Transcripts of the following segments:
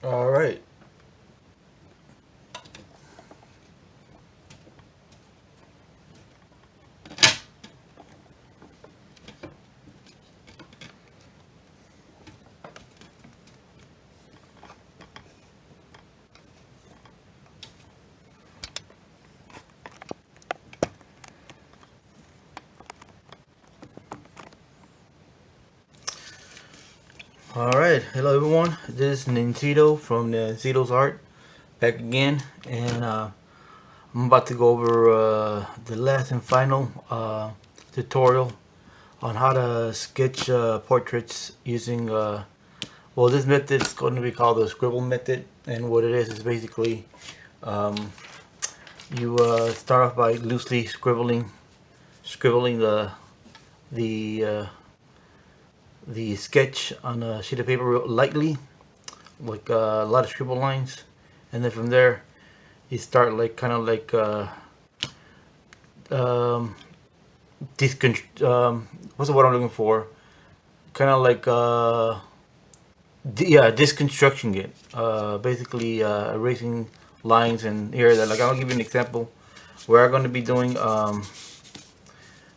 All right. All right. Hello, everyone. This is Nintito from Nintito's Art back again, and I'm about to go over the last and final tutorial on how to sketch portraits using. Well, this method is going to be called the Scribble method, and what it is basically um, you start off by loosely scribbling the uh, the sketch on a sheet of paper lightly, like a lot of scribble lines, and then from there you start like kind of like um, what's the word I'm looking for? Kind of like yeah, disconstructing it. Basically erasing lines and here that. Like I'll give you an example. We're going to be doing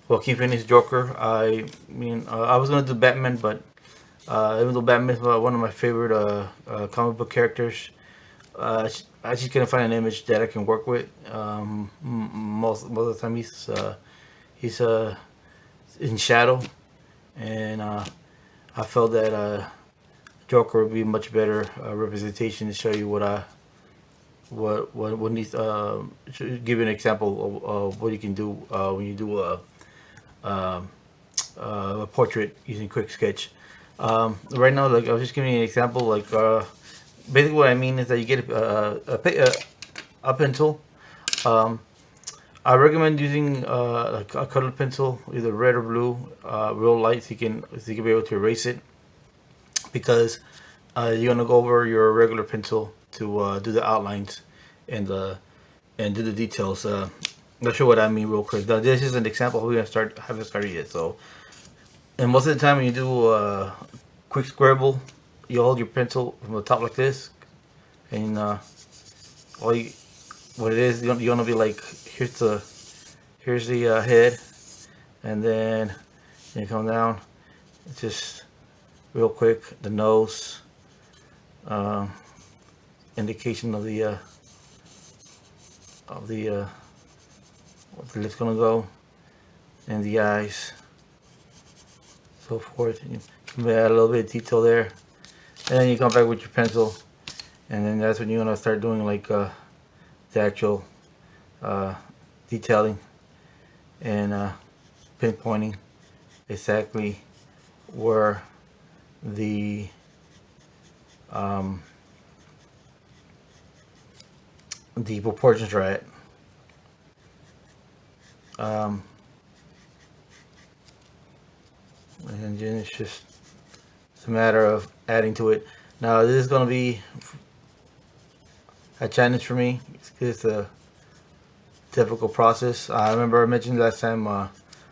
Joaquin Phoenix Joker. I was gonna do Batman, but even though Batman is one of my favorite comic book characters, I just couldn't find an image that I can work with. Most of the time he's in shadow, and I felt that Joker would be a much better representation to show you what needs. Give you an example of what you can do when you do a portrait using quick sketch. Right now, like I was just giving you an example. Like basically, what I mean is that you get a pencil. Um, I recommend using like a colored pencil, either red or blue, real light, so you can be able to erase it. Because you're gonna go over your regular pencil to do the outlines and do the details. Not sure what I mean real quick. Now, this is an example. We're gonna start. Haven't started yet, so. And most of the time when you do quick scribble, you hold your pencil from the top like this, and all you, what it is, you're gonna be like, here's the head, and then you come down, just real quick, the nose, um, indication of the what the lip's gonna go, and the eyes, so forth. You can add a little bit of detail there, and then you come back with your pencil, and then that's when you're gonna start doing like the actual uh, detailing and pinpointing exactly where the um, the proportions are at. Um, and then it's a matter of adding to it. Now this is going to be a challenge for me. It's a difficult process. I remember I mentioned last time a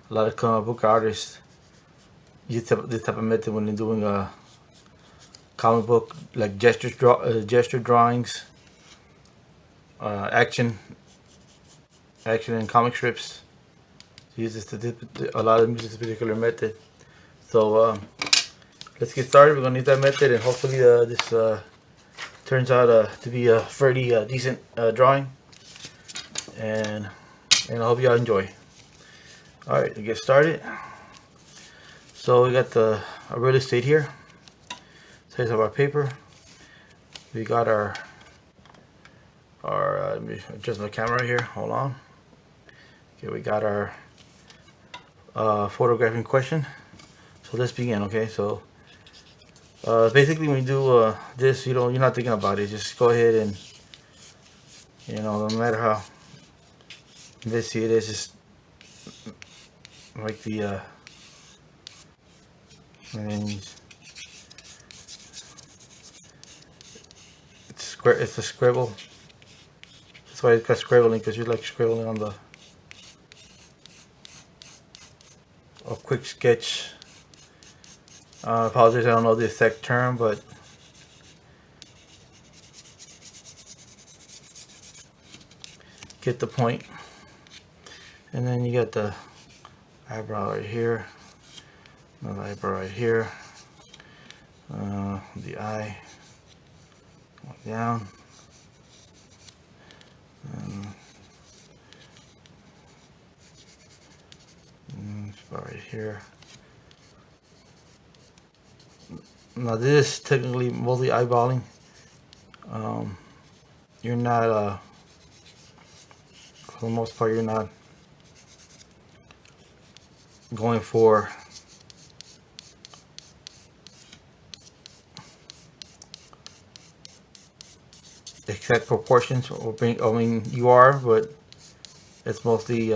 lot of comic book artists use this type of method when they're doing a comic book, like gesture drawings, action and comic strips. Uses a lot of them use this particular method. So let's get started. We're gonna use that method, and hopefully this turns out to be a fairly decent drawing, and I hope y'all enjoy. All right, to get started. So we got the real estate here. Size of our paper. We got our let me adjust my camera right here. Hold on. Okay, we got our photograph in question. So let's begin. Okay, so basically when you do this, you're not thinking about it. Just go ahead and no matter how messy it is, just like the and then it's a scribble. That's why it's got scribbling, because you like scribbling on a quick sketch. Apologize, I don't know the exact term, but get the point. And then you got the eyebrow right here, another eyebrow right here, the eye down, and about right here. Now this is technically mostly eyeballing. You're not, for the most part, you're not going for exact proportions, or I mean you are, but it's mostly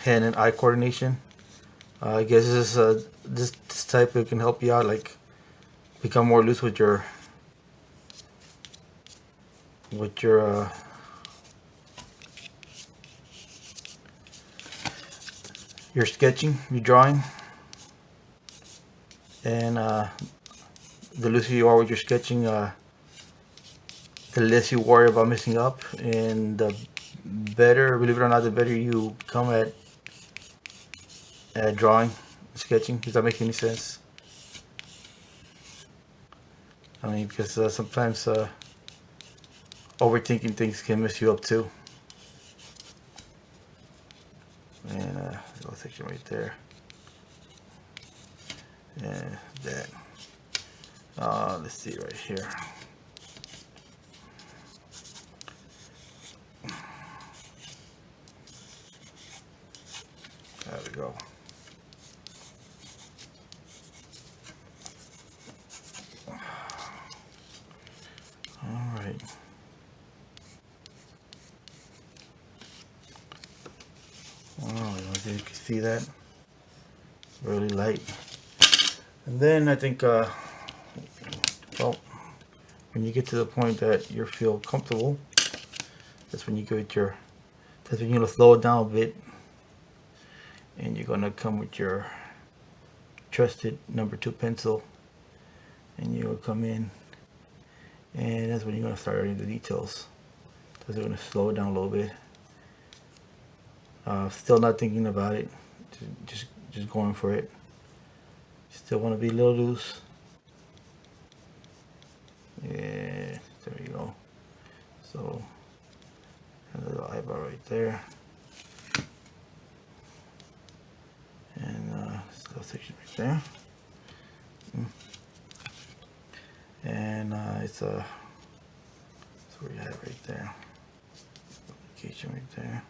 hand and eye coordination. I guess this type it can help you out, like become more loose with your your sketching, your drawing, and the looser you are with your sketching, the less you worry about messing up, and the better, believe it or not, the better you become at drawing, sketching. Does that make any sense? I mean, because sometimes overthinking things can mess you up too. And little section right there, and that. Let's see right here. There we go. All right. Oh, you can see that really light. And then I think, well, when you get to the point that you feel comfortable, that's when you that's when you're gonna slow it down a bit, and you're gonna come with your trusted #2 pencil, and you'll come in, and that's when you're gonna start adding the details. So you're gonna slow it down a little bit. Still not thinking about it, just going for it. Still want to be a little loose. Yeah, there you go. So a little eyebrow right there, and little section right there, and it's that's where you have it right there. Location right there.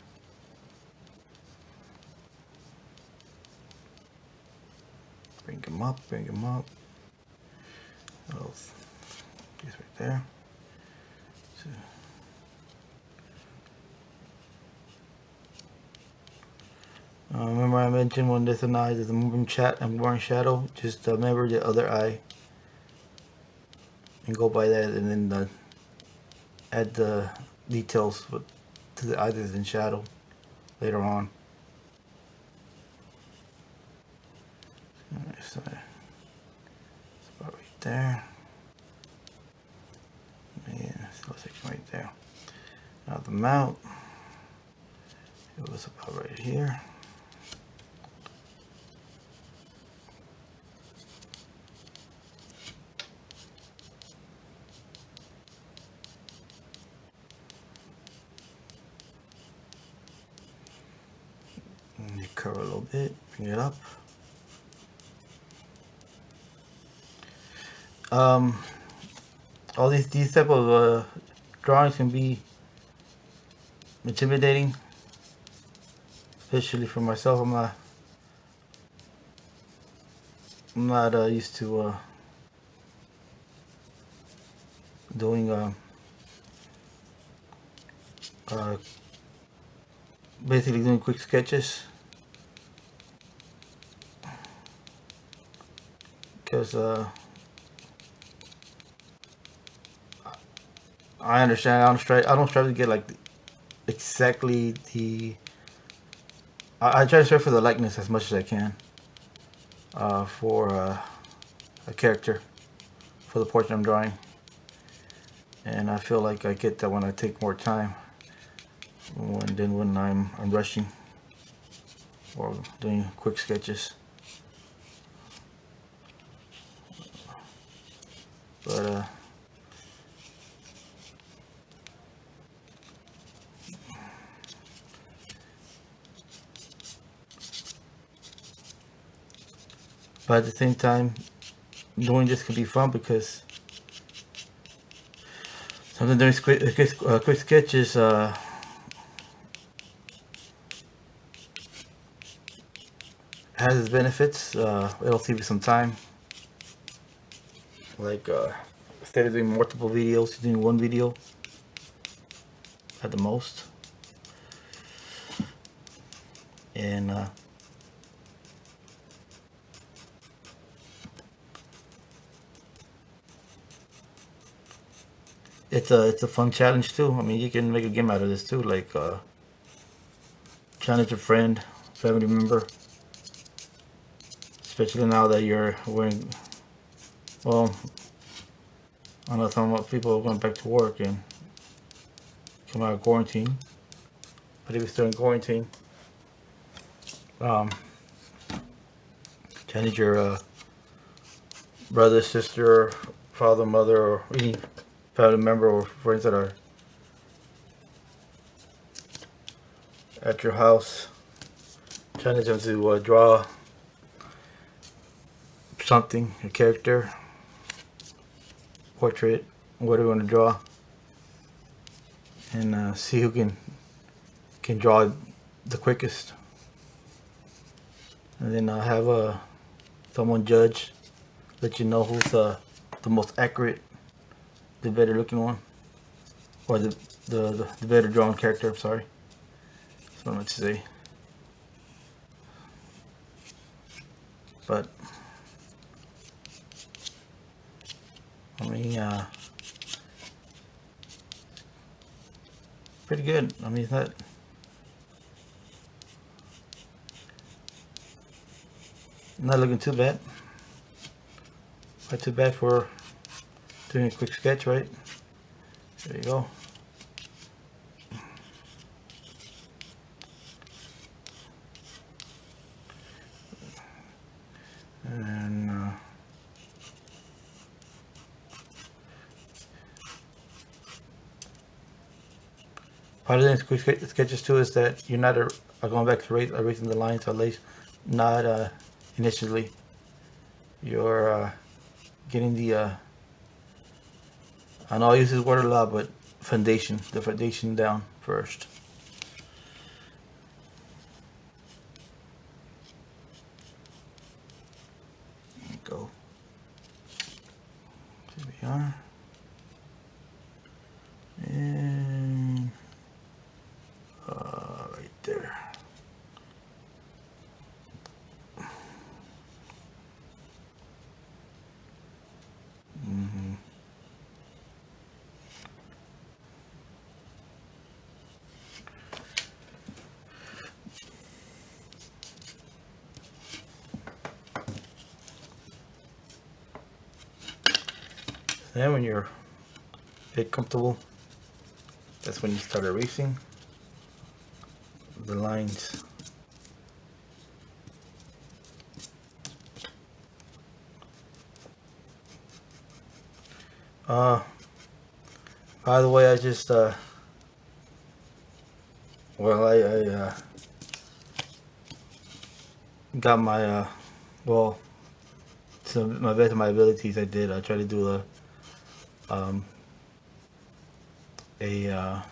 Bring them up, bring them up. Little piece right there. So, remember I mentioned when this eye is a moving shadow, just remember the other eye and go by that, and then add the details to the eye that's in shadow later on. So it's about right there. And this little section right there. Now the mount, it was about right here. And you cover a little bit, bring it up. All these type of drawings can be intimidating, especially for myself. I'm not used to doing basically doing quick sketches, because I understand. I don't strive to get like exactly the. I try to strive for the likeness as much as I can for a character, for the portrait I'm drawing. and I feel like I get that when I take more time when I'm rushing or doing quick sketches. But at the same time, doing this can be fun because sometimes doing quick sketches has its benefits. It'll save you some time. Like instead of doing multiple videos, you're doing one video at the most. And it's a fun challenge too. I mean, you can make a game out of this too, like challenge a friend, family member, especially now that you're wearing. Well, I know some people are going back to work and come out of quarantine, but if you're still in quarantine, um, challenge your brother, sister, father, mother, or any family member or friends that are at your house. Challenge them to draw something, a character, portrait, whatever you want to draw, and see who can draw the quickest. And then have someone judge, let you know who's the most accurate, the better looking one, or the better drawn character. I'm sorry, that's what I meant to say. But I mean, pretty good. I mean, it's not looking too bad. Not too bad for doing a quick sketch, right? There you go. And part of the quick sketches too is that you're not going back to erasing the lines, at least not initially. You're getting the I know I use this word a lot, but the foundation down first. There you go. Here we are. And right there. Then when you're a bit comfortable, that's when you start erasing the lines. By the way, I just I got my well, to my best of my abilities, I try to do um, a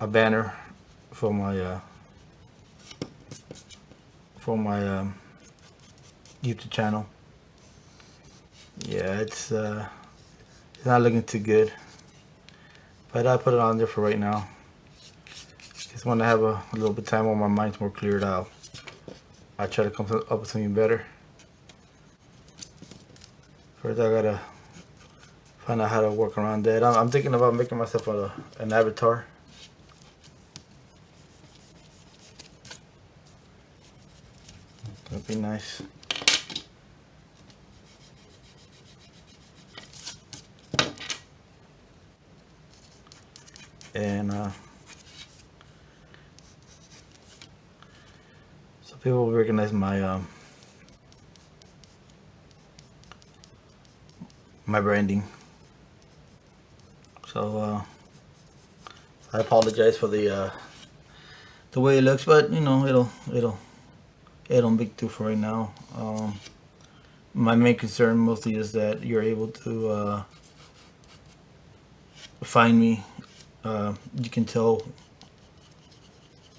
banner for my YouTube channel. Yeah, it's not looking too good, but I put it on there for right now. Just want to have a little bit of time when my mind's more cleared out. I try to come up with something better. First, I gotta find out how to work around that. I'm thinking about making myself an avatar. That'd be nice. and so people will recognize my branding. So I apologize for the way it looks, but you know it'll make do for right now. My main concern mostly is that you're able to find me. You can tell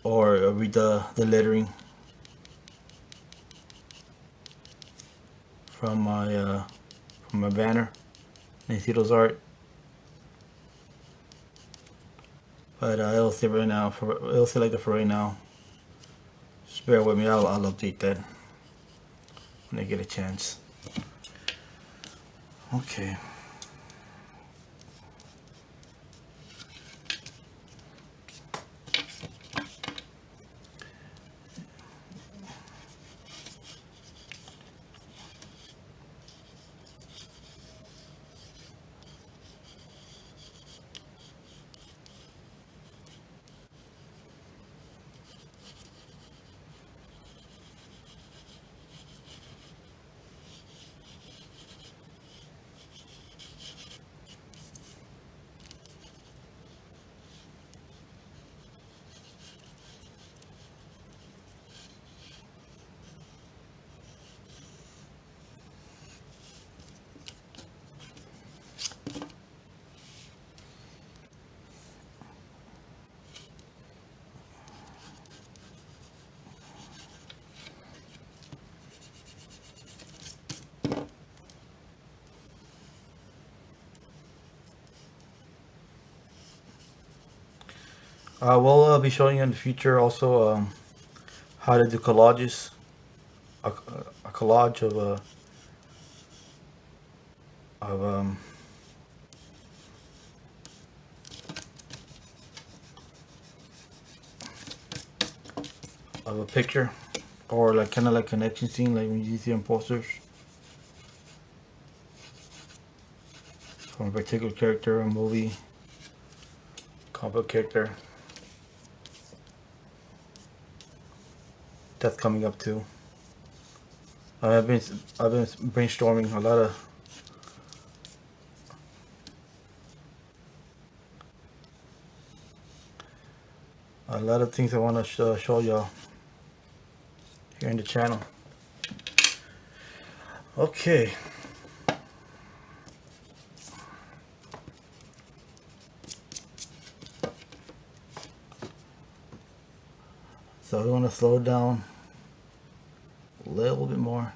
or read the lettering from my banner. And you see those art. But it'll stay right now. It'll stay like that for right now. Just bear with me. I'll update that when I get a chance. Okay. We'll be showing you in the future also how to do collages. A collage of of a picture, or like kind of like an action scene, like when you see on posters from a particular character, a movie, comic book character. That's coming up too. I've been brainstorming a lot of things I want to show y'all here in the channel. Okay. So we want to slow it down a little bit more.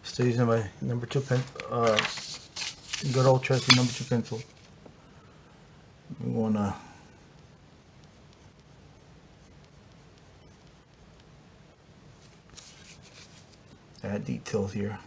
Still using my number 2 pen, good old trusty number 2 pencil. We want to add details here.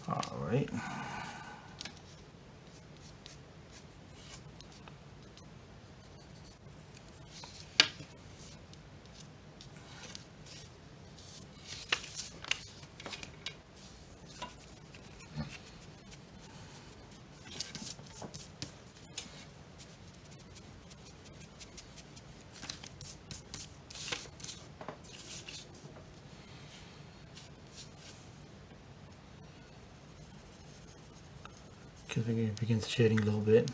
All right. Because it begins shading a little bit.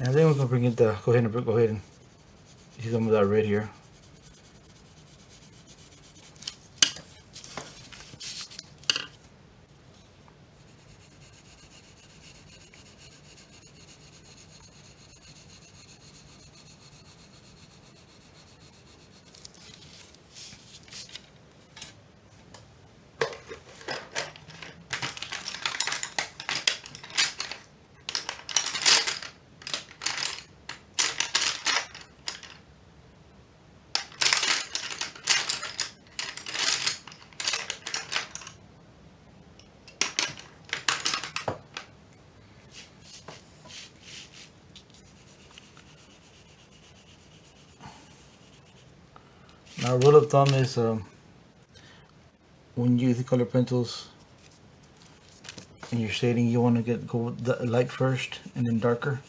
And then we're gonna bring it the go ahead and see some of that red here. Now, rule of thumb is when you use the color pencils and you're shading, you want to go with the light first and then darker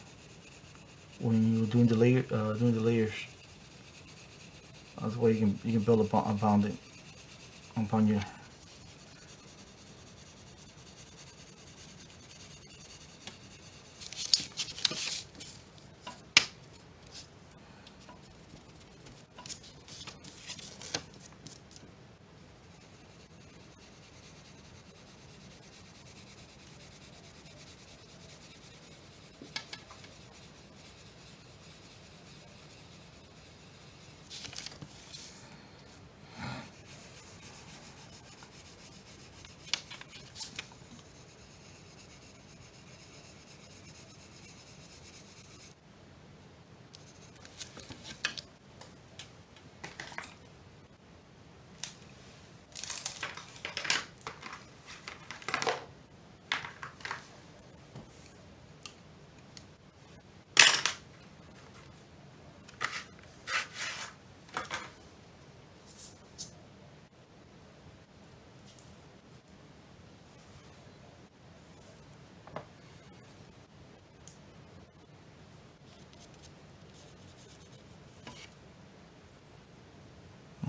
when you're doing the layers. That's why you can build upon it upon your.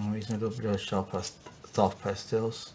I'm using a little bit of soft pastels.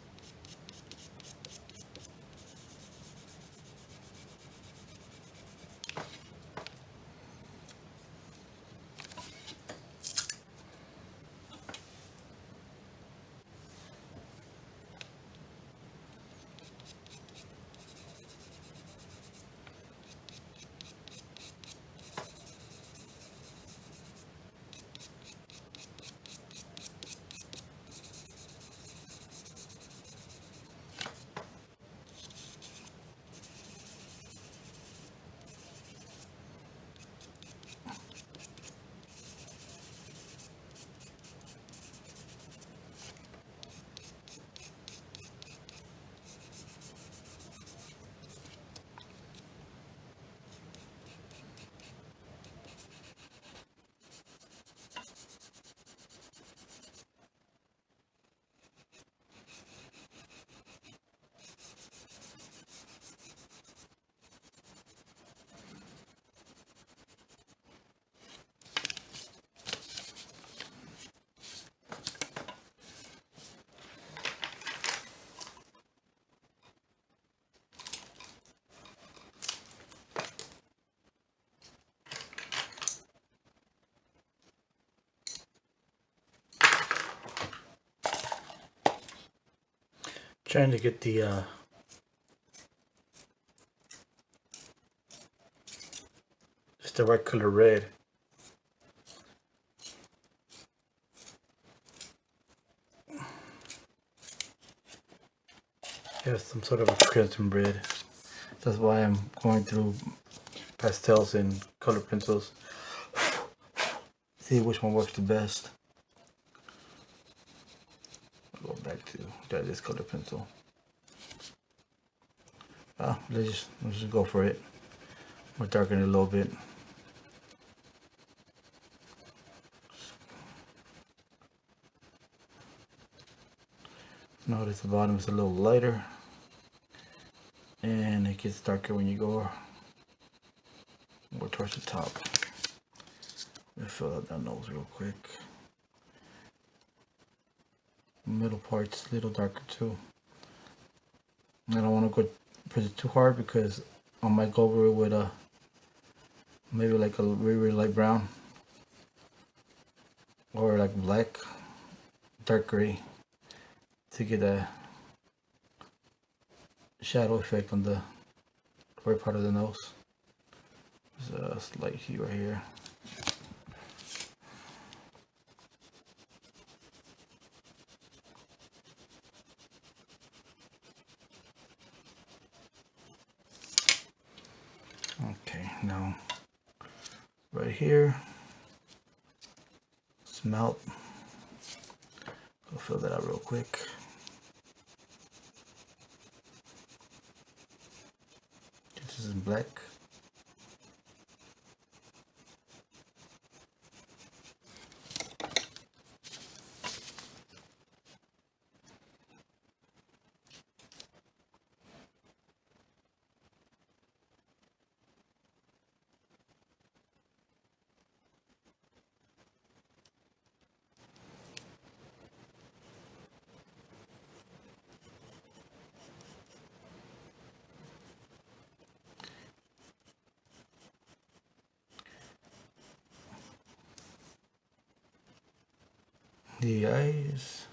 Trying to get the just the right color red. Yeah, some sort of a crimson red. That's why I'm going through pastels and color pencils. See which one works the best. I'll go back to this color pencil. Let's just go for it. We'll darken it a little bit. Notice the bottom is a little lighter, and it gets darker when you go more towards the top. Let me fill out that nose real quick. Middle part's a little darker too. I don't want to go pretty too hard because I might go over it with maybe like a really light brown, or like black, dark gray, to get a shadow effect on the right part of the nose. There's a slight hue right here. Okay, now right here, smelt. I'll fill that out real quick. This is in black. The eyes.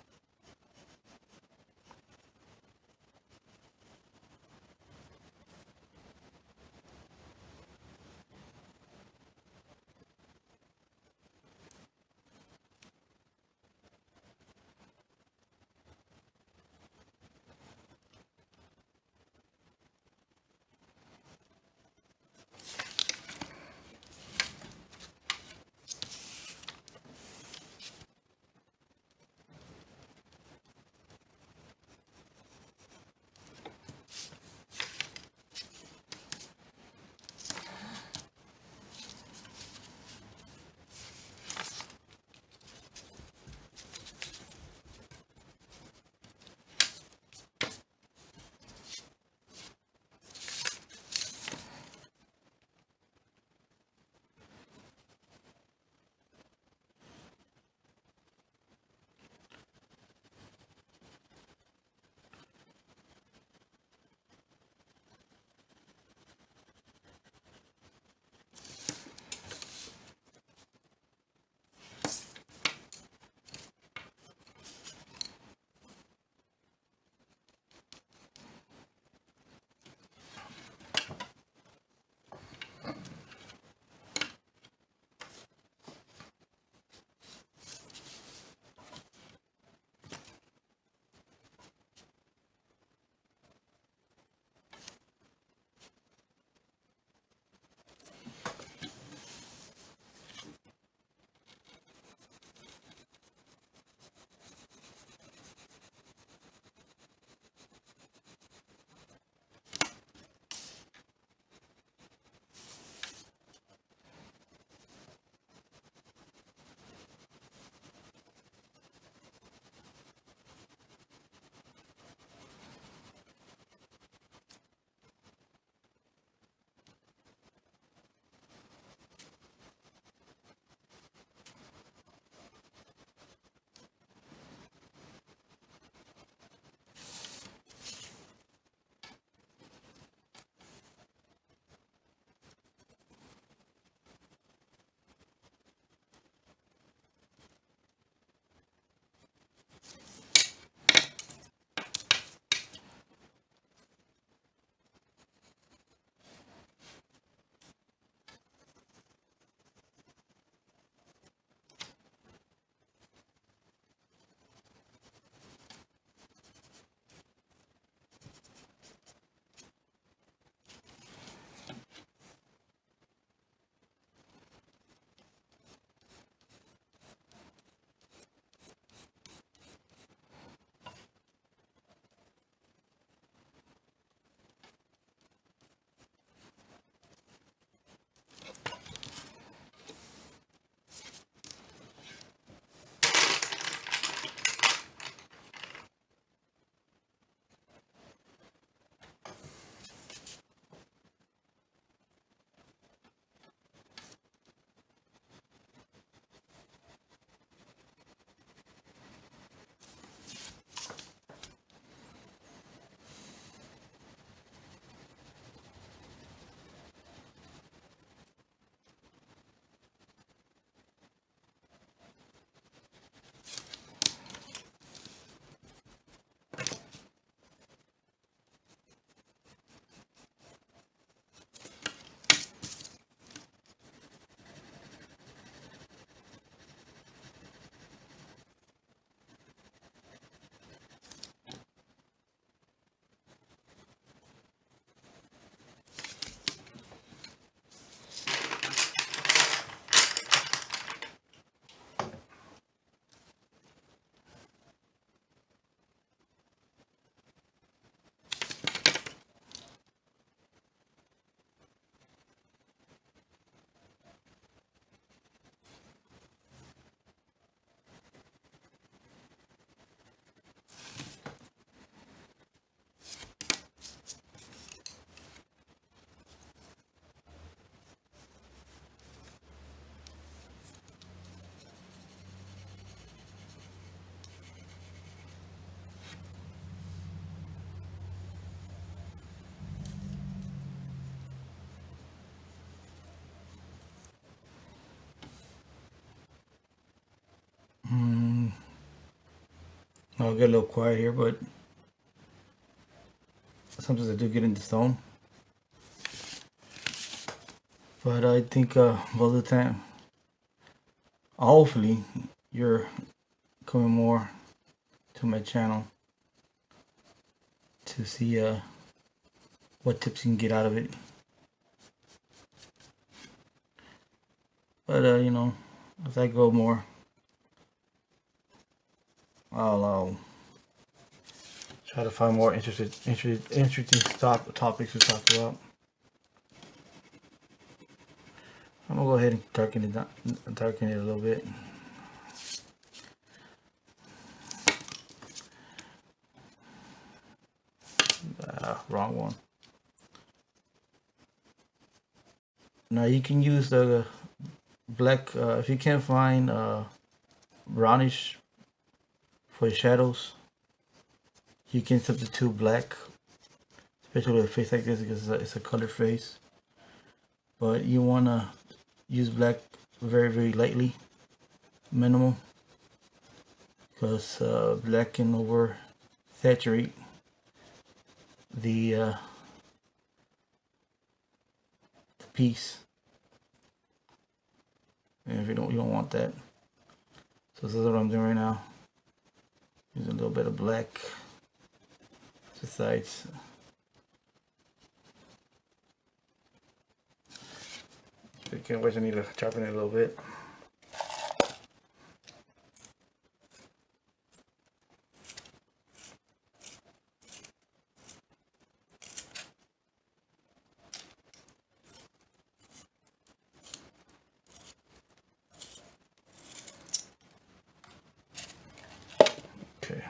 I'll get a little quiet here, but sometimes I do get into stone. But I think most of the time, hopefully, you're coming more to my channel to see what tips you can get out of it. But you know, as I go more, I'll try to find more interesting topics to talk about. I'm gonna go ahead and darken it a little bit. Wrong one. Now you can use the black if you can't find brownish for your shadows. You can substitute black, especially with a face like this because it's a colored face. But you wanna use black very lightly, minimal, because black can over saturate the piece, and if you don't want that. So this is what I'm doing right now. Using a little bit of black to the sides. Speaking of which, I need to sharpen it a little bit. Okay.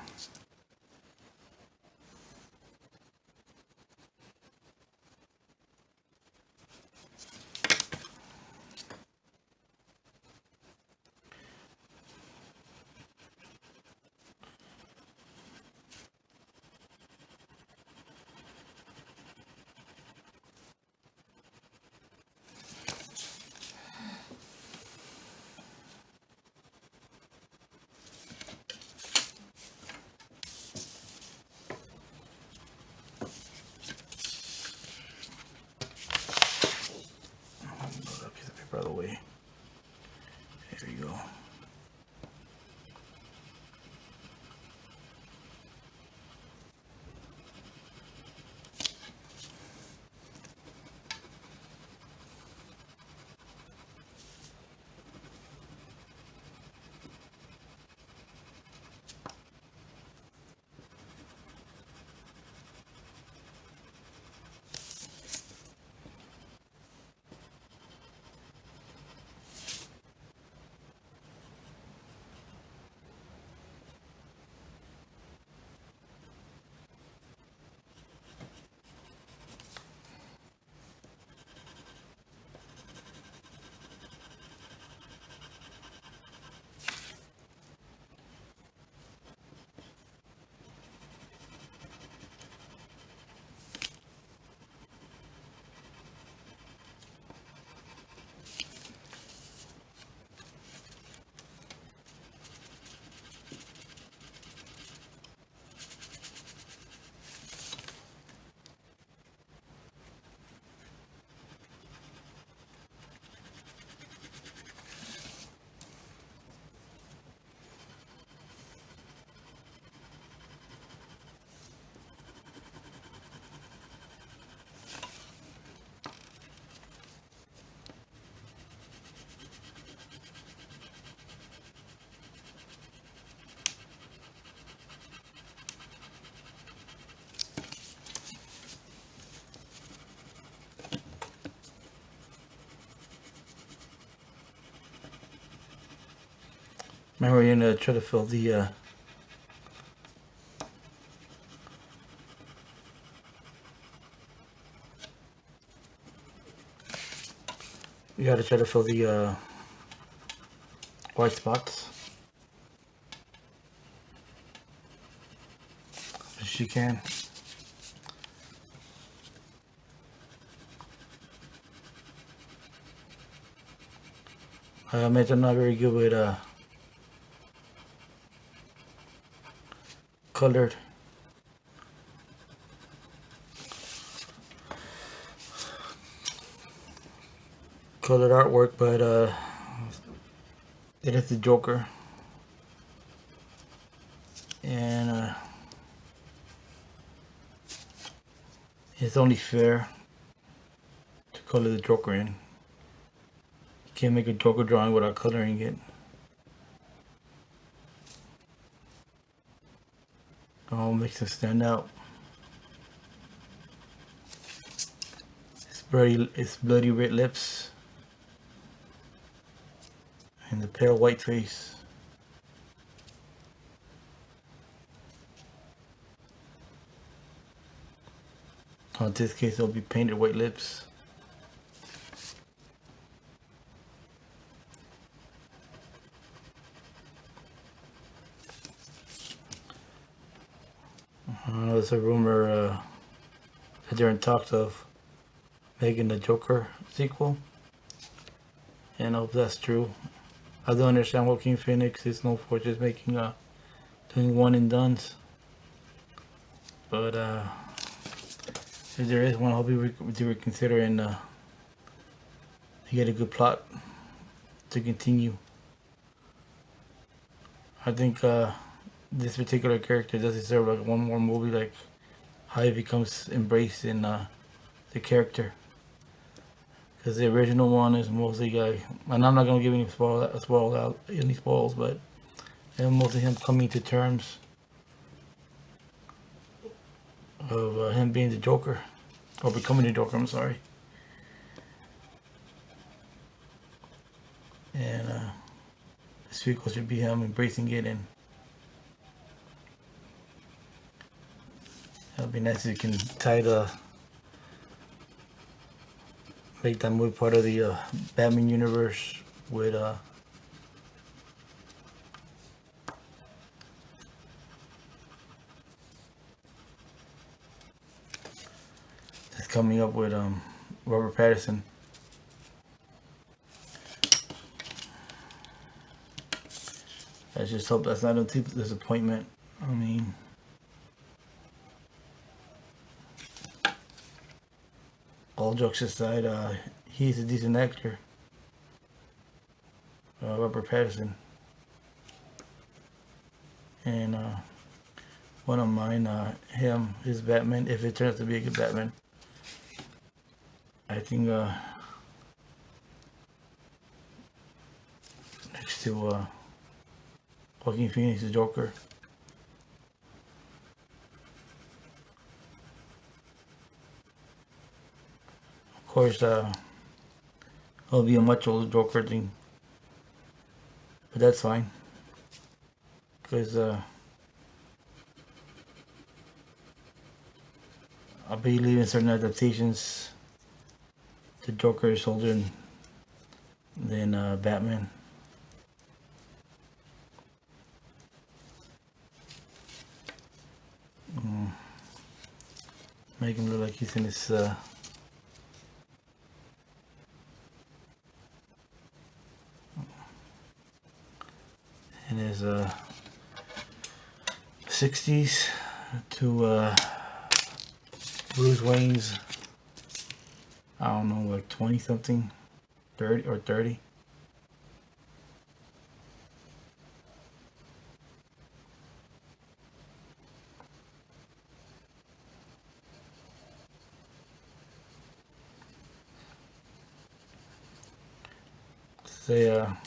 By the way, there you go. Remember, you're gonna try to fill the you gotta try to fill the white spots as you can. I admit I'm not very good with colored artwork, but it is the Joker, and it's only fair to color the Joker in. You can't make a Joker drawing without coloring it. Oh, makes it stand out. It's bloody red lips and the pale white face. In this case, it'll be painted white lips. There's a rumor that they're in talks of making the Joker sequel, and I hope that's true. I don't understand Joaquin Phoenix is known for just making doing one and dones, but if there is one, I hope they were considering to get a good plot to continue. I think this particular character does deserve like one more movie, like how he becomes embraced in the character. Because the original one is mostly and I'm not gonna give any spoils, but mostly him coming to terms of him being the Joker, or becoming the Joker. I'm sorry. And the sequel should be him embracing it, and it'll be nice if you can make that movie part of the Batman universe with that's coming up with Robert Pattinson. I just hope that's not a disappointment. I mean, all jokes aside, he's a decent actor, Robert Pattinson, and wouldn't mind his Batman, if it turns out to be a good Batman. I think next to Joaquin Phoenix's Joker. Of course, it'll be a much older Joker thing, but that's fine, because I believe in certain adaptations the Joker is older than Batman. Make him look like he's in his in his 60s to Bruce Wayne's, I don't know, like 20 something, 30 or 30. Say that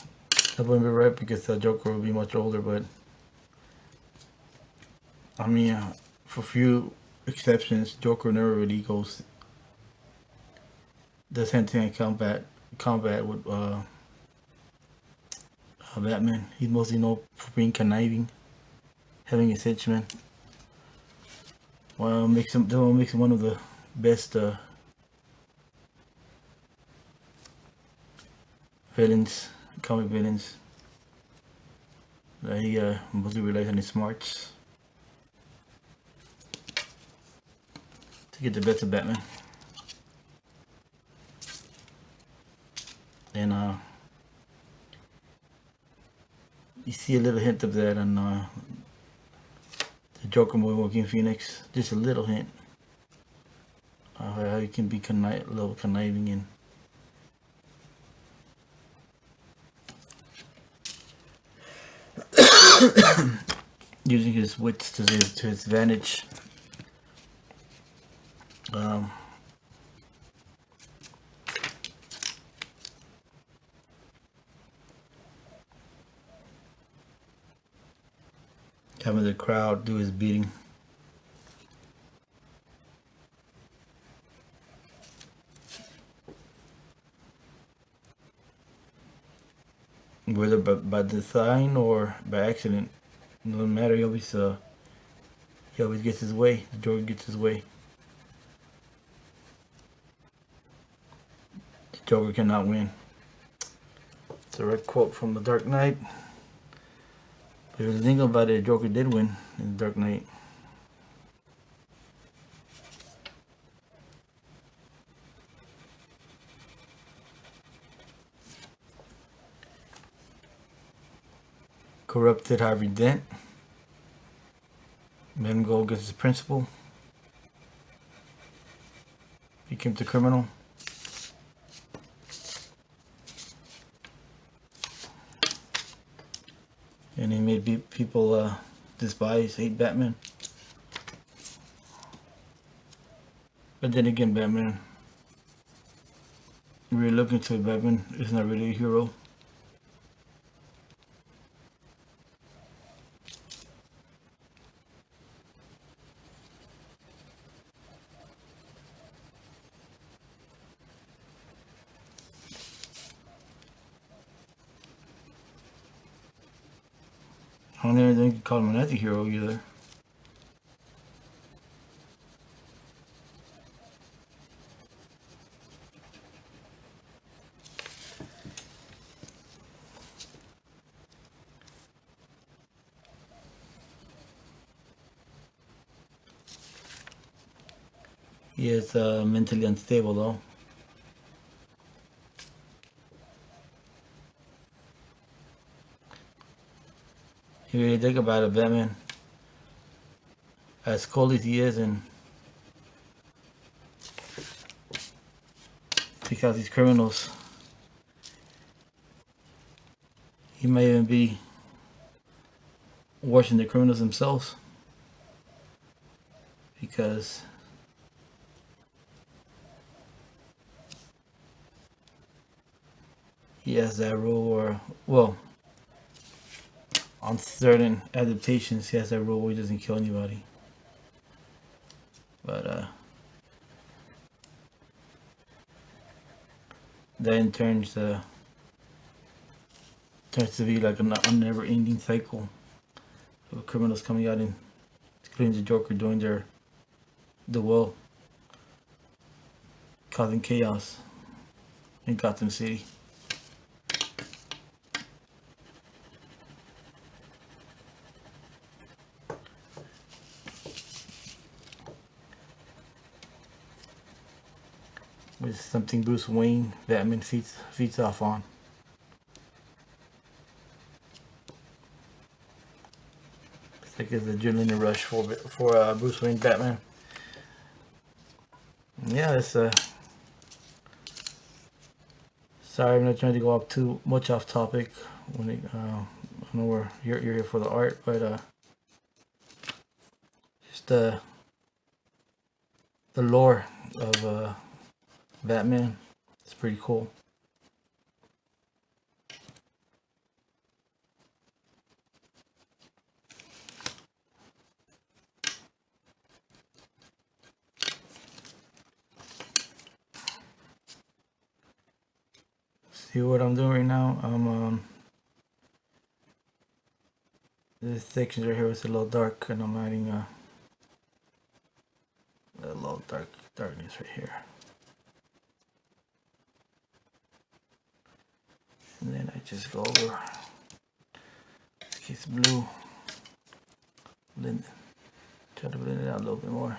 wouldn't be right, because the Joker would be much older, but I mean, for few exceptions, Joker never really does hand-to-hand combat with Batman. He's mostly known for being conniving, having his henchmen. Well, makes him one of the best villains, comic villains. He mostly relies on his smarts to get the best of Batman. And you see a little hint of that on the the Joker movie, Joaquin Phoenix. Just a little hint of how you can be a little conniving and using his wits to his advantage. Having the crowd do his beating. Whether by design or by accident, it doesn't matter. He always gets his way. The Joker gets his way. The Joker cannot win. It's a direct quote from The Dark Knight. There's a thing about it, Joker did win in The Dark Knight. Corrupted Harvey Dent. Made him go against his principal. Became the criminal. And he made people despise, hate Batman. But then again, Batman, really look into it, Batman is not really a hero. I don't even think you call him an anti-hero either. He is mentally unstable though. You really think about it, Batman, as cold as he is and because these criminals, he may even be worse than the criminals themselves, because he has that rule where, well, on certain adaptations, he has that rule where he doesn't kill anybody. But that in turns to be like a never-ending cycle of criminals coming out and including the Joker doing the will, causing chaos in Gotham City. Which is something Bruce Wayne, Batman feeds off on. It's like it's an adrenaline rush for Bruce Wayne, Batman. Yeah, it's sorry, I'm not trying to go up too much off topic. When I know you're here for the art, but just the lore of Batman, it's pretty cool. See what I'm doing right now? I'm this section right here is a little dark, and I'm adding a little darkness right here. And then I just go over this blue, try to blend it out a little bit more.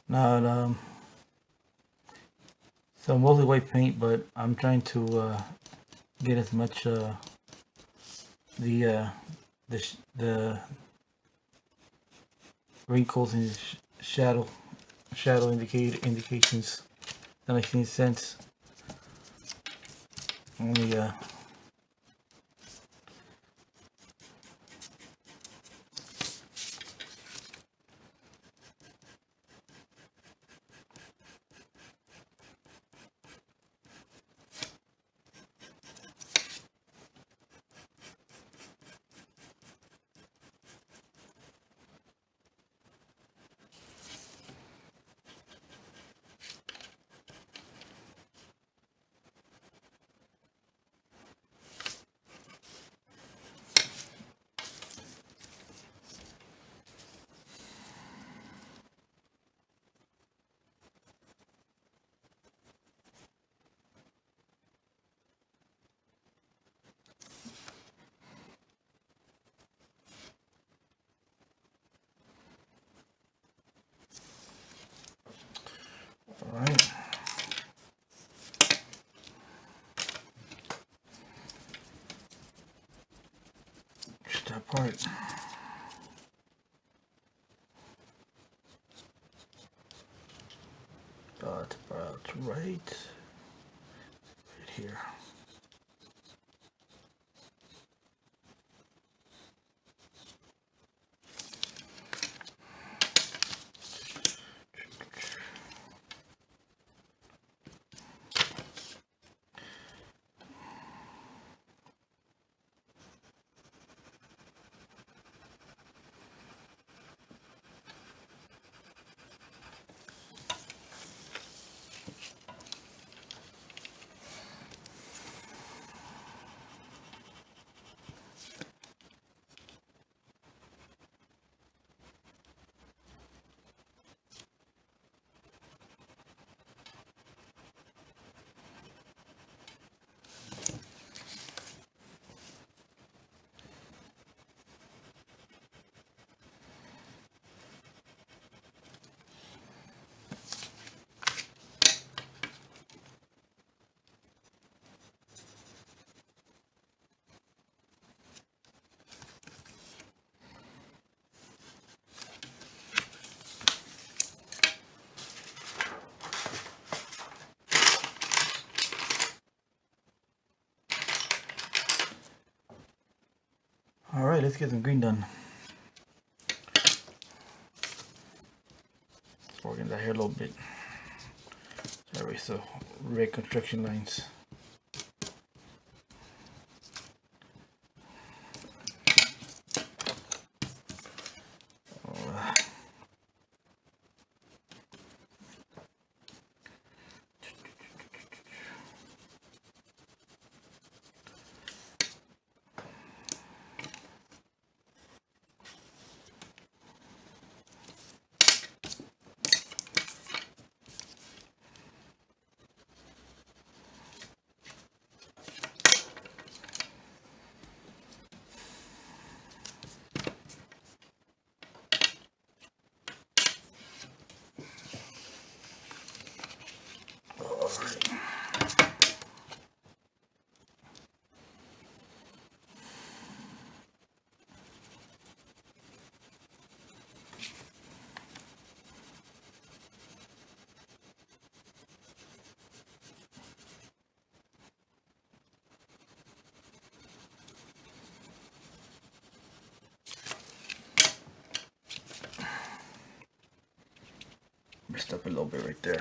Now, so mostly white paint, but I'm trying to get as much the the wrinkles and shadow indications. That makes any sense. Let me all right. Just that part. About right here. All right, let's get some green done. Let's work that here a little bit. Sorry, so red construction lines. Messed up a little bit right there.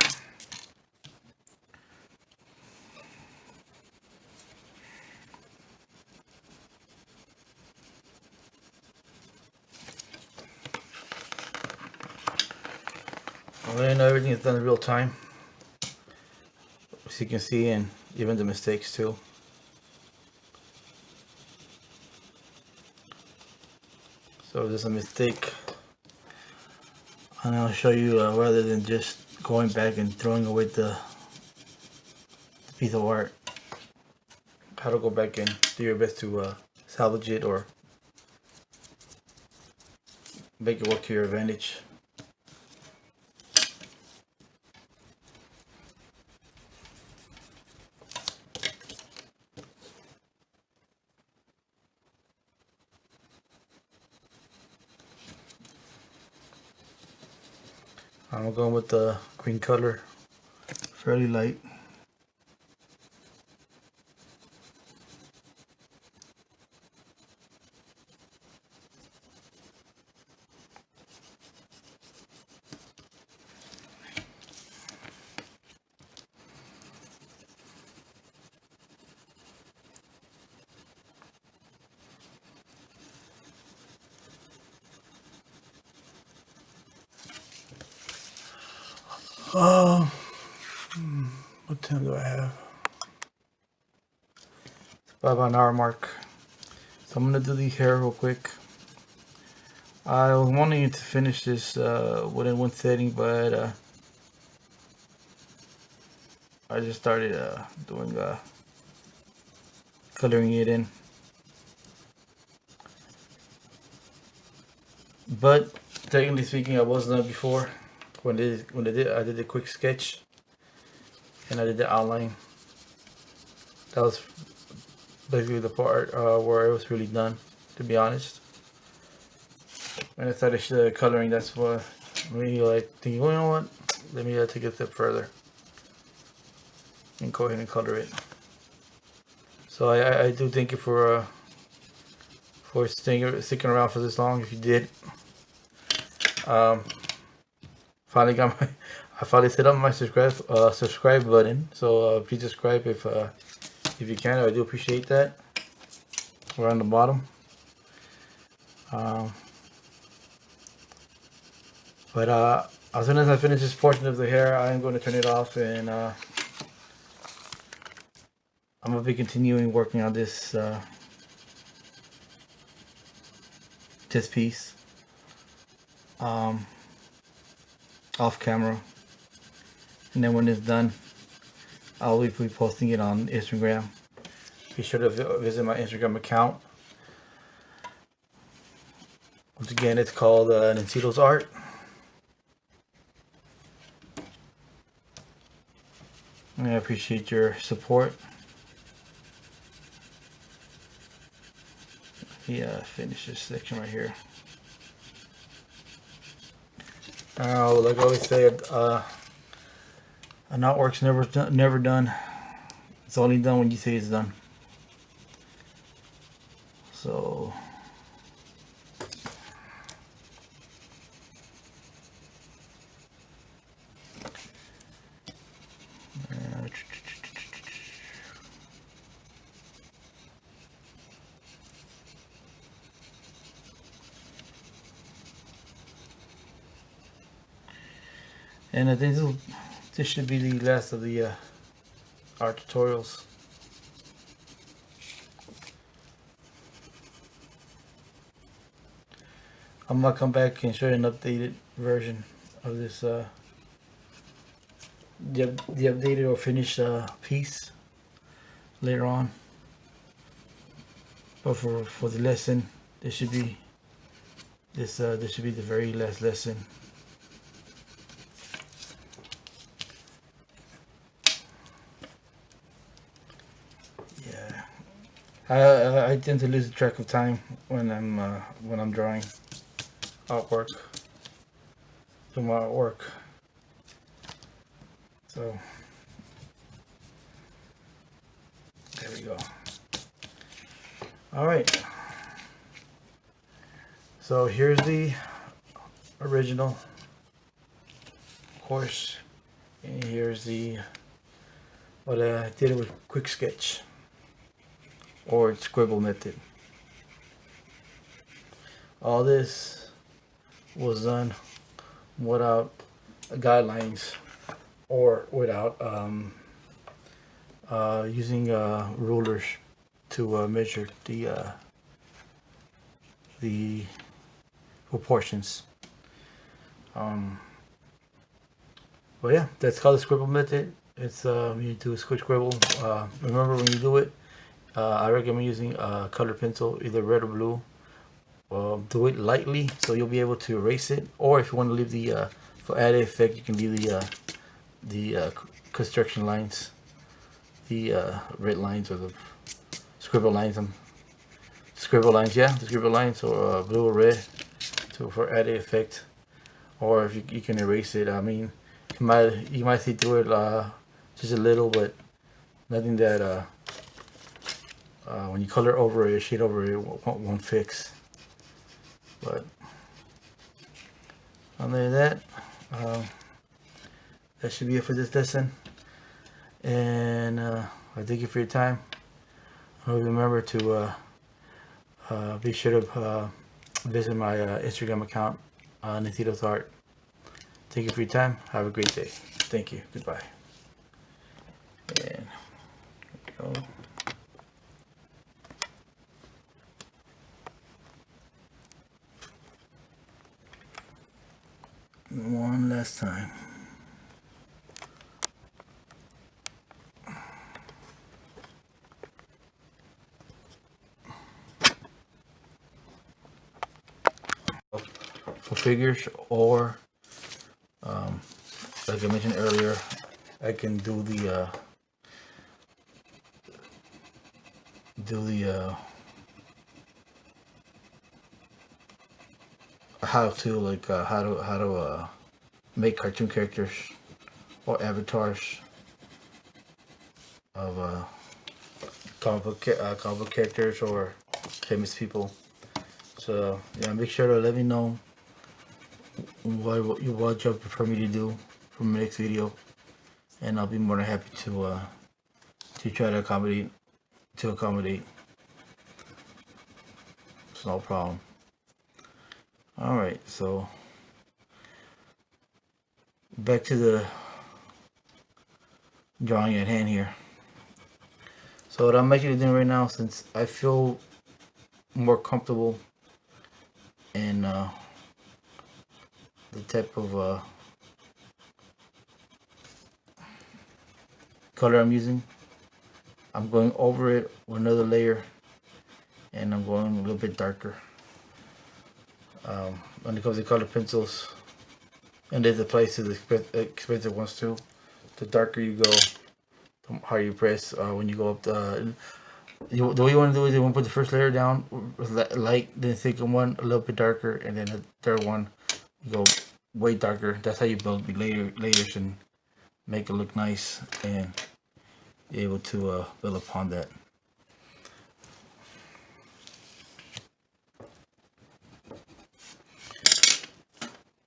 Well, I know everything is done in real time, as you can see, and even the mistakes too. So if there's a mistake, and I'll show you rather than just going back and throwing away the piece of art, how to go back and do your best to salvage it or make it work to your advantage. I'm going with the green color, fairly light. Oh, what time do I have? It's about an hour mark. So I'm gonna do the hair real quick. I was wanting to finish this within one setting, but I just started doing coloring it in. But technically speaking, I was done before. When I did a quick sketch, and I did the outline. That was basically the part where it was really done, to be honest. When I started coloring, that's what made me like thinking, well, you know what? Let me take it a step further and go ahead and color it. So I do thank you for sticking around for this long. If you did, finally got my I finally set up my subscribe button. So please subscribe if you can. I do appreciate that. We're on the bottom. But as soon as I finish this portion of the hair, I am going to turn it off, and I'm going to be continuing working on this this piece off camera, and then when it's done, I'll be posting it on Instagram. Be sure to visit my Instagram account. Once again, it's called Nancito's Art. I appreciate your support. Yeah, finish this section right here. Like I always say, an artwork's never done. It's only done when you say it's done. So and I think this should be the last of the art tutorials. I'm gonna come back and show you an updated version of this, the updated or finished piece later on. But for the lesson, this should be this should be the very last lesson. Yeah, I tend to lose track of time when I'm drawing artwork, doing my artwork. So there we go. All right. So here's the original, of course, and here's the what I did with quick sketch or scribble method. All this was done without guidelines or without using rulers to measure the proportions. But yeah, that's called the scribble method. It's you do a quick scribble. Remember, when you do it, I recommend using a colored pencil, either red or blue. Do it lightly so you'll be able to erase it, or if you want to leave the for added effect, you can leave the construction lines, the red lines, or the scribble lines. Scribble lines, yeah, the scribble lines, or blue or red, for added effect. or if you can erase it. I mean, you might see through it just a little, but nothing that when you color over it, shade over it, won't fix. But other than that, that should be it for this lesson. And I thank you for your time. Remember to be sure to visit my Instagram account, Natitos Art. Thank you for your time. Have a great day. Thank you. Goodbye. And here we go. One last time. For figures, or like I mentioned earlier, I can do the how to make cartoon characters or avatars of comic book characters or famous people. So yeah, make sure to let me know what you prefer me to do for my next video, and I'll be more than happy to try to accommodate. It's no problem. All right, so back to the drawing at hand here. So what I'm actually doing right now, since I feel more comfortable in the type of color I'm using, I'm going over it with another layer, and I'm going a little bit darker. When it comes to color pencils, and this applies to the expensive ones too, the darker you go, the harder you press. When you go up the way you want to do is you want to put the first layer down light, then the second one a little bit darker, and then the third one you go way darker. That's how you build layers and make it look nice, and be able to build upon that.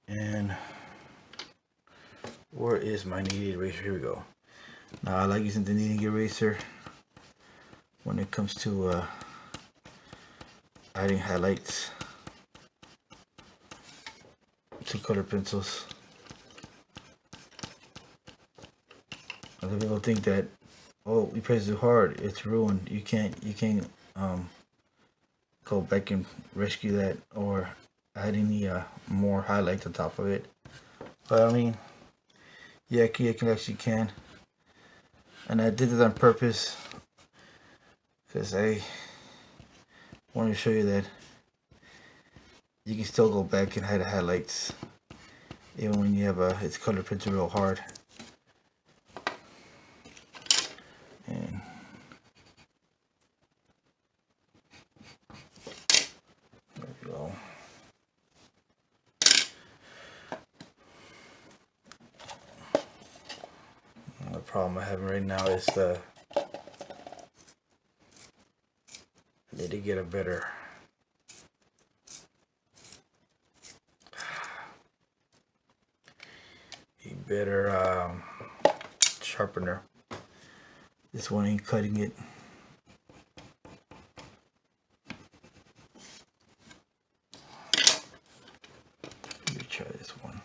And where is my kneaded eraser? Here we go. Now I like using the kneading eraser when it comes to adding highlights to color pencils. Other people think that, oh, you press too hard, it's ruined. You can't go back and rescue that or add any more highlights on top of it. But I mean, yeah, you can actually can. And I did it on purpose because I wanted to show you that you can still go back and add highlights even when you have it's color printed real hard. And there we go. The problem I'm having right now is need to get a better sharpener. This one ain't cutting it. Let me try this one.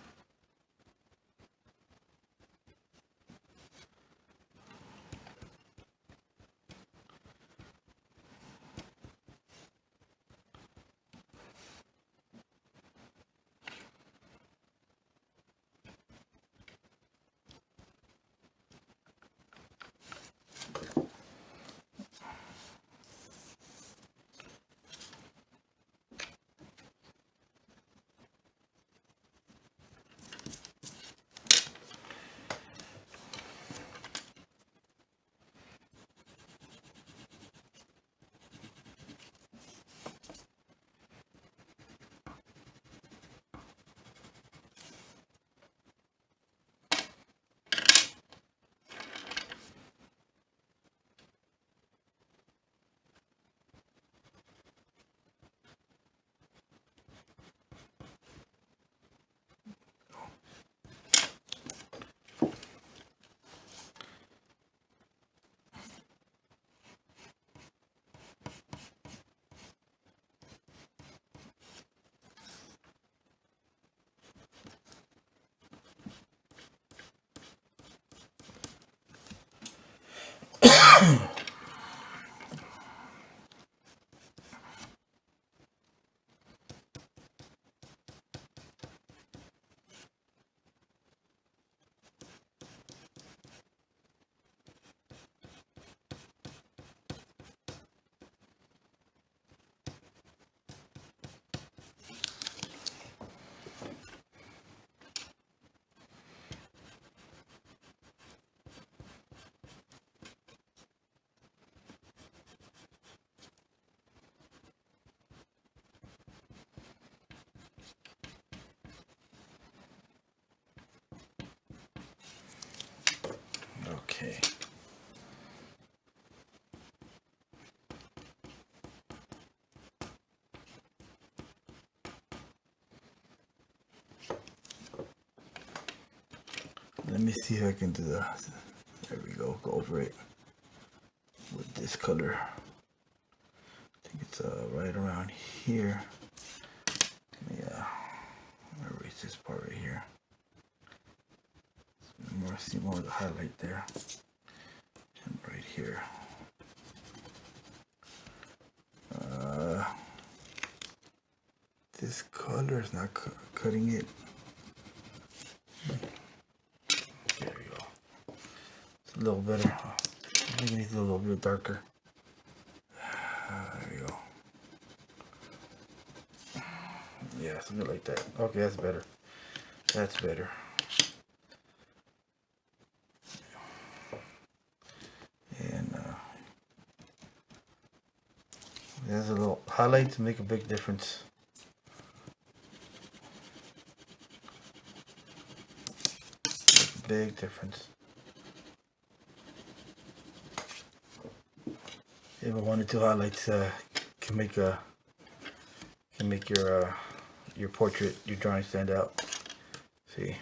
Okay. Let me see if I can do the. There we go. Go over it with this color. I think it's right around here. Yeah. Erase this part right here. See more of the highlight there. And right here. This color is not cutting it. There we go. It's a little better. I think it needs a little bit darker. There we go. Yeah, something like that. Okay, that's better. That's better. And there's a little highlight to make a big difference. Big difference. If I wanted to, highlights can make your portrait, your drawing stand out. See.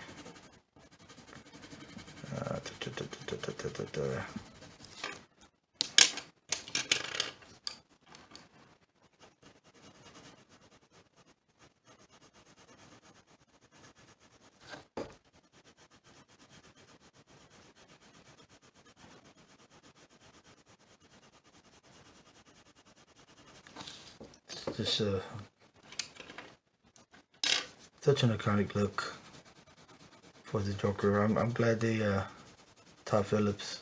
Just such an iconic look for the Joker. I'm glad they Todd Phillips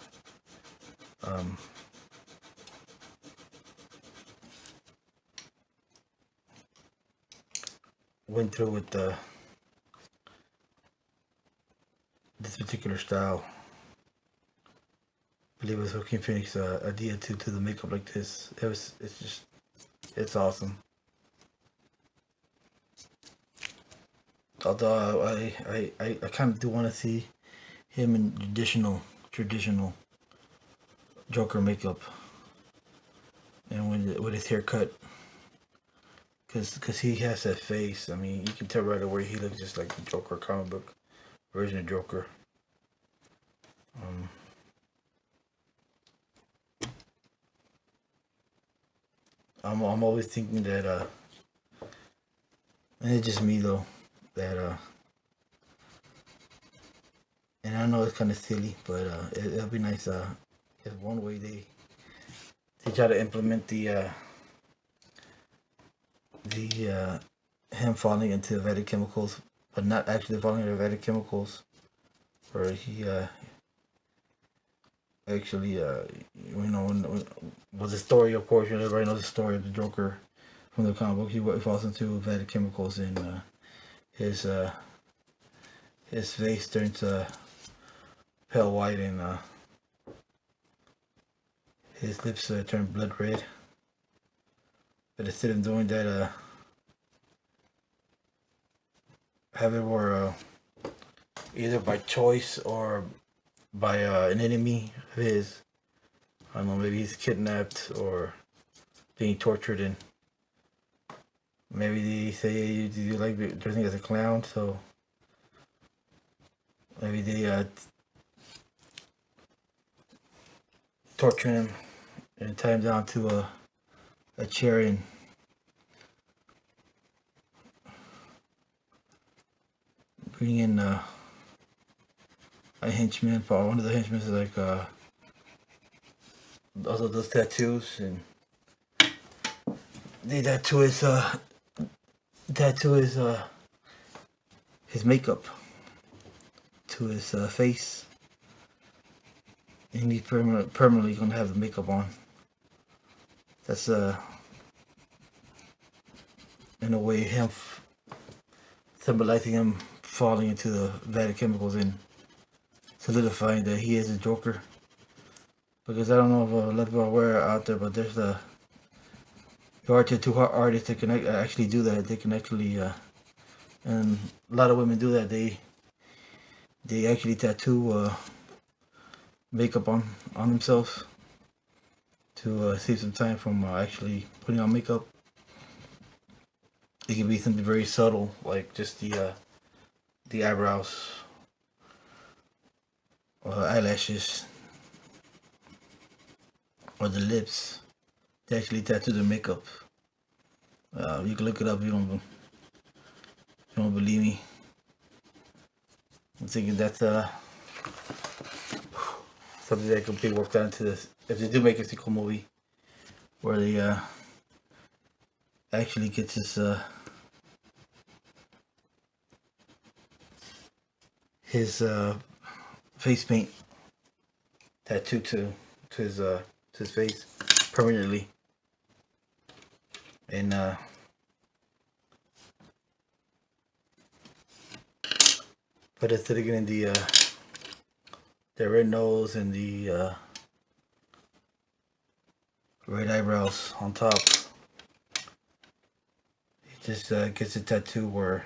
went through with this particular style. I believe it was Joaquin Phoenix idea to the makeup like this. It's awesome. Although I kind of do want to see him in traditional Joker makeup, and with his haircut, because he has that face. I mean, you can tell right away he looks just like the Joker comic book version of Joker. I'm always thinking that and it's just me though, that and I know it's kind of silly, but it'll be nice if one way they try to implement the him falling into the vetted chemicals, but not actually falling into vetted chemicals, where he actually when was the story, of course, everybody knows the story of the Joker from the comic book. He falls into vetted chemicals, and his face turns pale white, and his lips turn blood red. But instead of doing that, have it where either by choice or by an enemy of his, I don't know, maybe he's kidnapped or being tortured, and maybe they say you like dressing as a clown, so maybe they torture him and tie him down to a chair and bring in a henchman. One of the henchmen is like also does tattoos, and the tattoo his makeup to his face, and he's permanently gonna have the makeup on. That's in a way him symbolizing him falling into the vat of chemicals and solidifying that he is a Joker. Because I don't know if a lot of people are aware out there, but there's there are tattoo artists that can actually do that. They can actually, and a lot of women do that. They actually tattoo makeup on themselves to save some time from actually putting on makeup. It can be something very subtle, like just the eyebrows, or eyelashes, or the lips. They actually tattoo the makeup. You can look it up if you don't believe me. I'm thinking that's something that could be worked out into this. If they do make a sequel movie where they actually get this his face paint tattooed to his face permanently, and but instead of getting the red nose and the red eyebrows on top, he just gets a tattoo where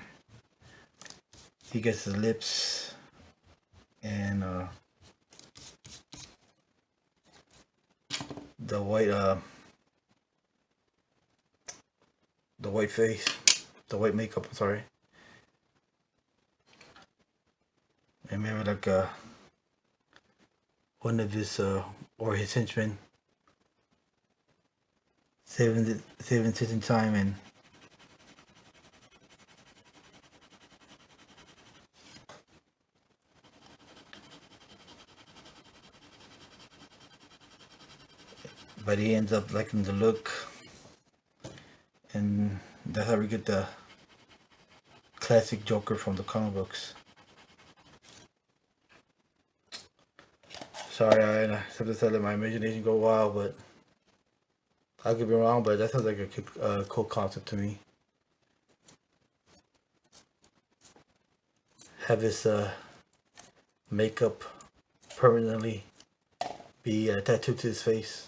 he gets the lips and the white face, the white makeup, I'm sorry. And maybe like one of his or his henchmen saving time and but he ends up liking the look, and that's how we get the classic Joker from the comic books. Sorry, I sometimes I let my imagination go wild, but I could be wrong, but that sounds like a cool concept to me. Have his makeup permanently be tattooed to his face.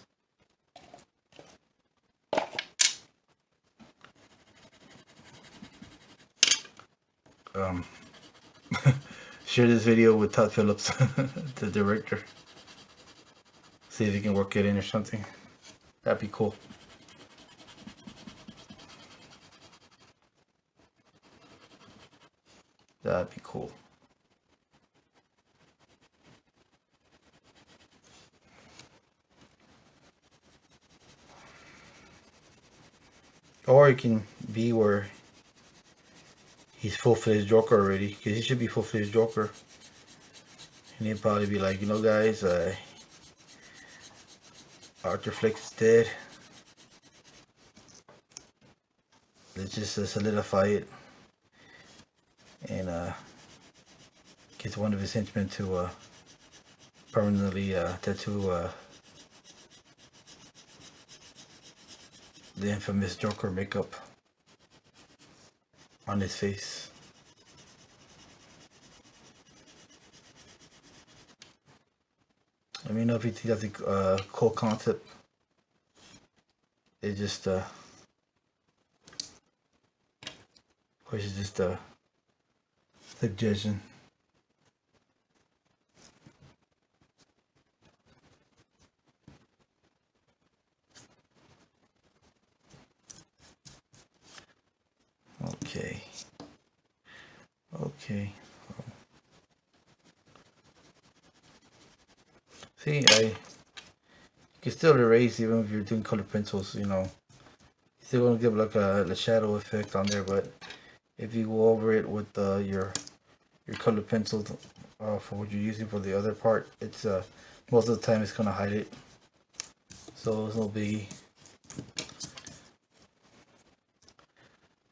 Share this video with Todd Phillips, the director. See if he can work it in or something. That'd be cool. That'd be cool. Or it can be where he's full-fledged Joker already, because he should be full-fledged Joker. And he'd probably be like, you know, guys, Arthur Fleck is dead. Let's just solidify it and get one of his henchmen to permanently tattoo the infamous Joker makeup on his face. Let me know if you think that's a cool concept. It's just of course, it's just a suggestion. Okay. See, you can still erase even if you're doing colored pencils, you know. You still want to give like a shadow effect on there, but if you go over it with your colored pencil for what you're using for the other part, it's most of the time it's gonna hide it. so it's no biggie.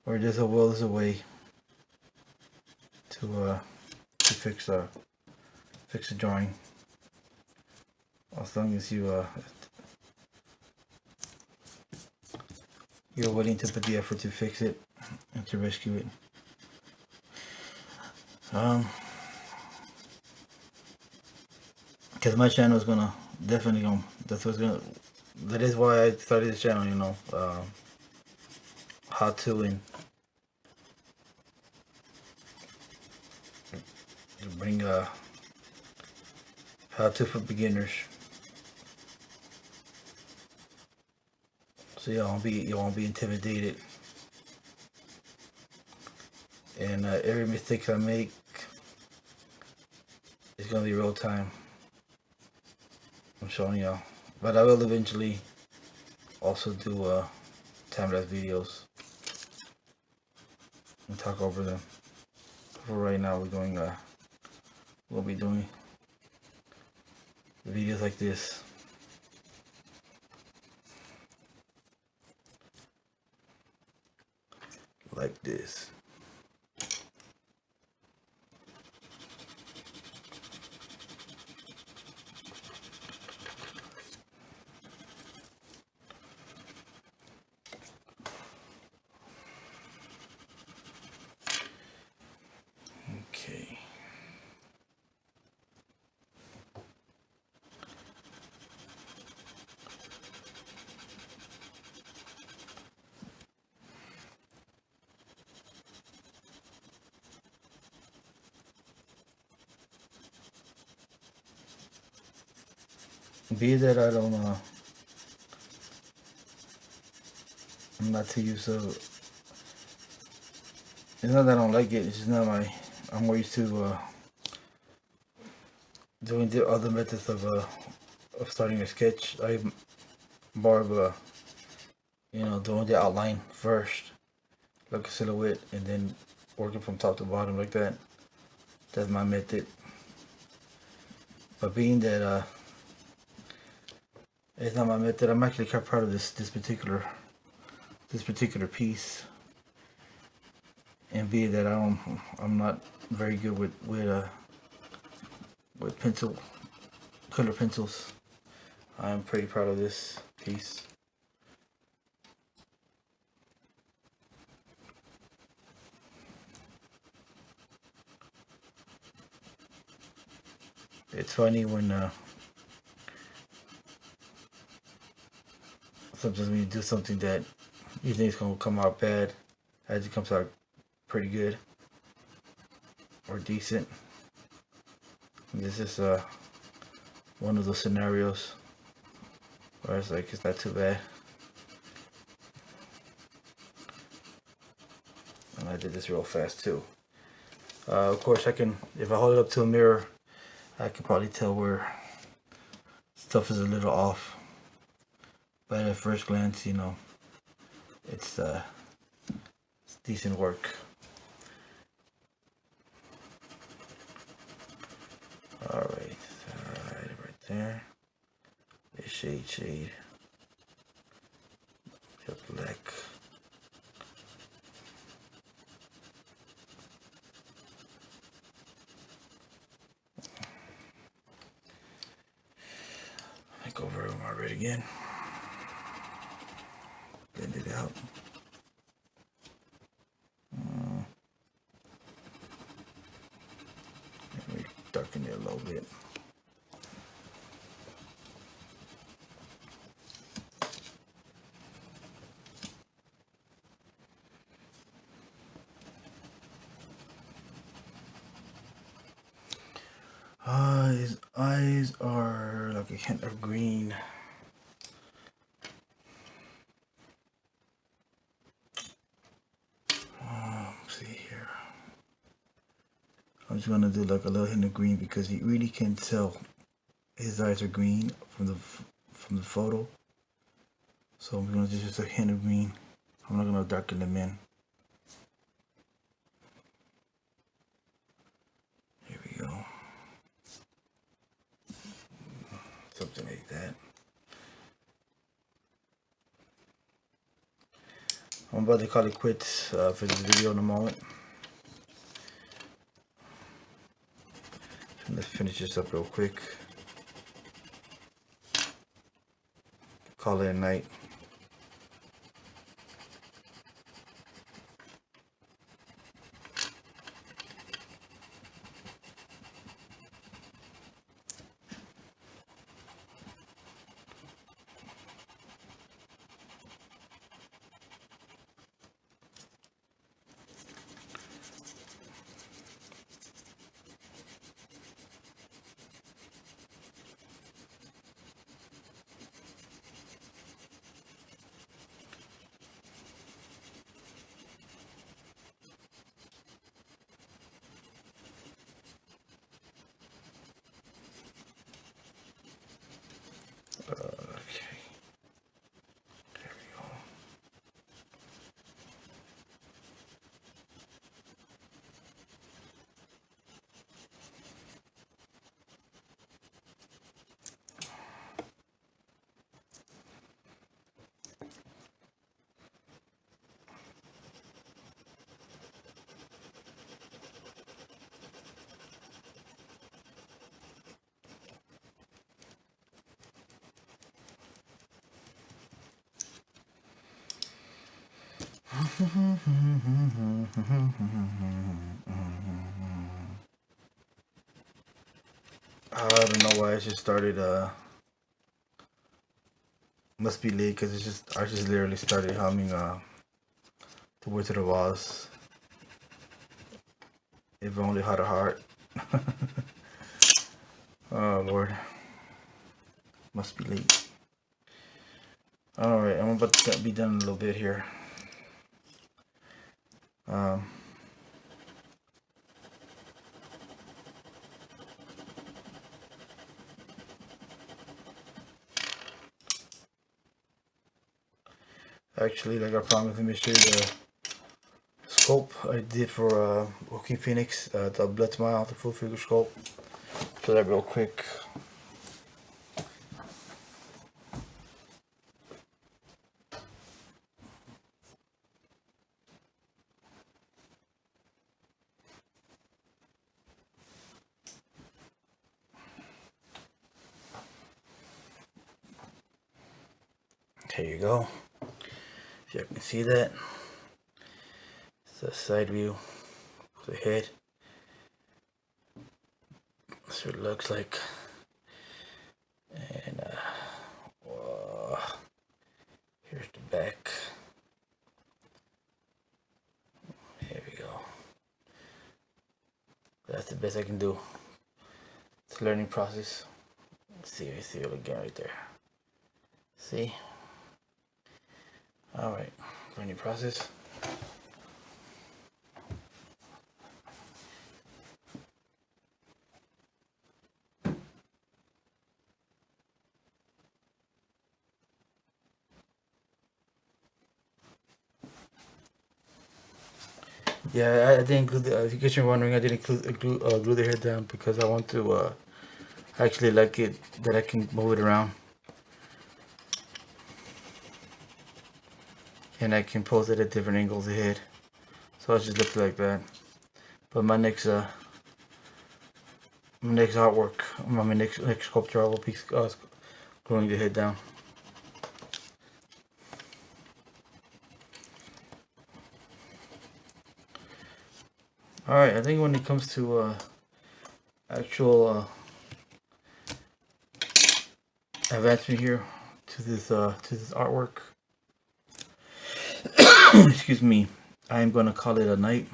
Or there's a will, there's a way to fix a drawing, as long as you're willing to put the effort to fix it and to rescue it. Because my channel is gonna definitely that is why I started this channel, you know, how to and to bring how to for beginners, so you won't be intimidated, and every mistake I make is gonna be real time. I'm showing y'all, but I will eventually also do time-lapse videos and talk over them. For right now, we'll be doing videos like this. Like this. Okay. Be that I don't I'm not too used to, it's not that I don't like it, it's just not I'm more used to doing the other methods of starting a sketch. I'm more of you know, doing the outline first, like a silhouette, and then working from top to bottom like that. That's my method. But being that it's not my method, I'm actually quite proud of this particular piece. And being that I'm not very good with color pencils, I'm pretty proud of this piece. It's funny when sometimes when you do something that you think is gonna come out bad, as it comes out pretty good or decent. This is one of those scenarios where it's like it's not too bad. And I did this real fast too. Of course, I can, if I hold it up to a mirror, I can probably tell where stuff is a little off. But at first glance, you know, it's decent work. Alright, right there. The shade. The black. I go over my red again. Blend it out. Let me darken it a little bit. His eyes are like a hint of green. See here. I'm just gonna do like a little hint of green because you really can tell his eyes are green from the photo. So I'm gonna do just a hint of green. I'm not gonna darken them in. Here we go. Something like that. I'm about to call it quits for this video in a moment. Let's finish this up real quick. Call it a night. Okay. There we go. I don't know why I just started. Must be late because I just literally started humming the Wizard of Oz. If only had a heart. Oh Lord, must be late. All right, I'm about to be done in a little bit here. Actually, like I promised, let me show you the sculpt I did for Joaquin Phoenix, the Blood Smile, the full figure sculpt. Show that real quick. There you go. If you can see that, it's a side view of the head. That's what it looks like. And here's the back. There we go. That's the best I can do. It's a learning process. Let's see it again right there. See? Alright, learning process. Yeah, I didn't include the, if you guys are wondering, I didn't glue the head down because I want to actually like it that I can move it around. And I can pose it at different angles ahead. So I just left it like that. But my next artwork, my next sculpture, I will be gluing the head down. Alright, I think when it comes to actual advancement here to this artwork, excuse me, I am going to call it a night.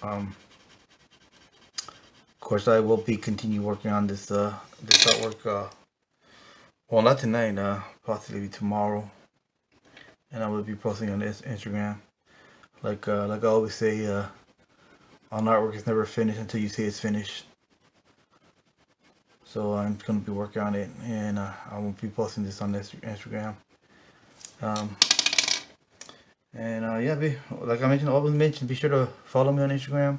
Of course, I will be continue working on this this artwork. Well, not tonight. Possibly tomorrow, and I will be posting on this Instagram. Like I always say, on artwork is never finished until you say it's finished. So I'm going to be working on it, and I will be posting this on this Instagram. Yeah, like I mentioned, always mentioned, be sure to follow me on Instagram.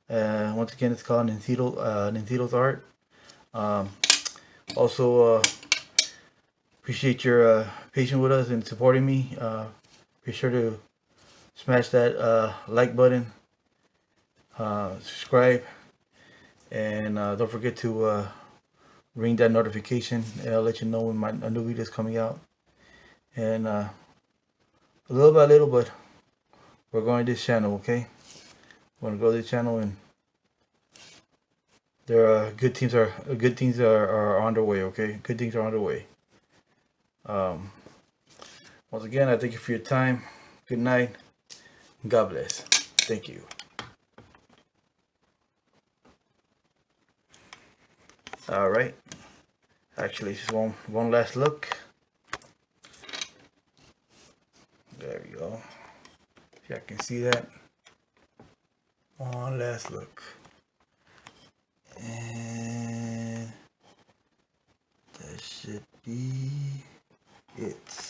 Once again, it's called Nintendo's Art. Also, appreciate your patience with us and supporting me. be sure to smash that like button, subscribe, and don't forget to ring that notification, and I'll let you know when a new video is coming out. And little by little, but we're growing this channel, okay? We're gonna grow this channel, and there are good things are on their way, okay? Good things are on their way. Once again, I thank you for your time. Good night. God bless. Thank you. All right. Actually, just one last look. There we go. If y'all can see that. One last look. And that should be it.